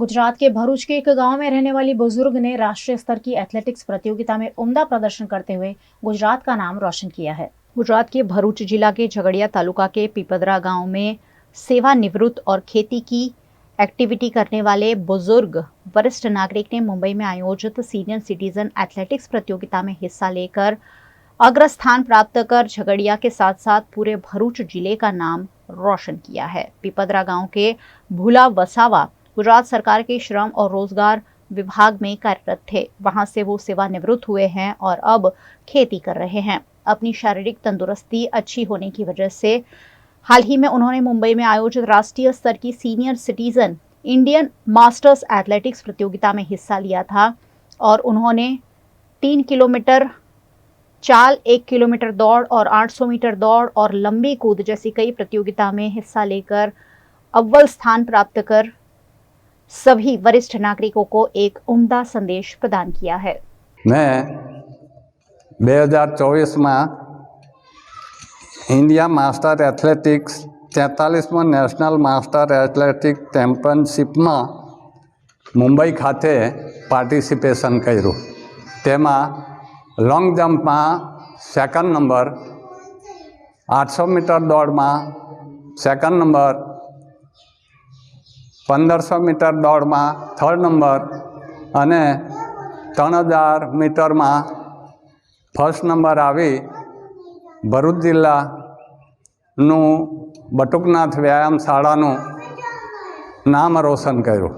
गुजरात के भरूच के एक गांव में रहने वाली बुजुर्ग ने राष्ट्रीय स्तर की एथलेटिक्स प्रतियोगिता में उम्दा प्रदर्शन करते हुए गुजरात का नाम रोशन किया है। गुजरात के भरूच जिला के झगड़िया तालुका के पीपदरा गांव में सेवानिवृत्त और खेती की एक्टिविटी करने वाले बुजुर्ग वरिष्ठ नागरिक ने मुंबई में आयोजित सीनियर सिटीजन एथलेटिक्स प्रतियोगिता में हिस्सा लेकर अग्रस्थान प्राप्त कर झगड़िया के साथ साथ पूरे भरूच जिले का नाम रोशन किया है। पीपदरा गांव के भूला वसावा गुजरात सरकार के श्रम और रोजगार विभाग में कार्यरत थे। वहां से वो सेवानिवृत्त हुए हैं और अब खेती कर रहे हैं। अपनी शारीरिक तंदुरुस्ती अच्छी होने की वजह से हाल ही में उन्होंने मुंबई में आयोजित राष्ट्रीय स्तर की senior citizen Indian masters athletics प्रतियोगिता में हिस्सा लिया था और उन्होंने 3 किलोमीटर चाल, 1 किलोमीटर दौड़ और 800 मीटर दौड़ और लंबी कूद जैसी कई प्रतियोगिता में हिस्सा लेकर अव्वल स्थान प्राप्त कर सभी वरिष्ठ नागरिकों को एक उम्दा संदेश प्रदान किया है। मैं 2024 में इंडिया मास्टर एथलेटिक्स 43માં नेशनल मास्टर एथलेटिक्स चैम्पियनशिप में मुंबई खाते पार्टिसिपेशन कर्યું। तेमा लॉन्ग जम्प में सेकंड नंबर, 800 मीटर दौड़ में सेकंड नंबर, 1500 मीटर दौड़ में थर्ड नंबर अने 3000 मीटर में फर्स्ट नंबर आवी भरूच जिल्लाનું બટુકનાથ વ્યાયામ શાળાનું નામ રોશન કર્યું।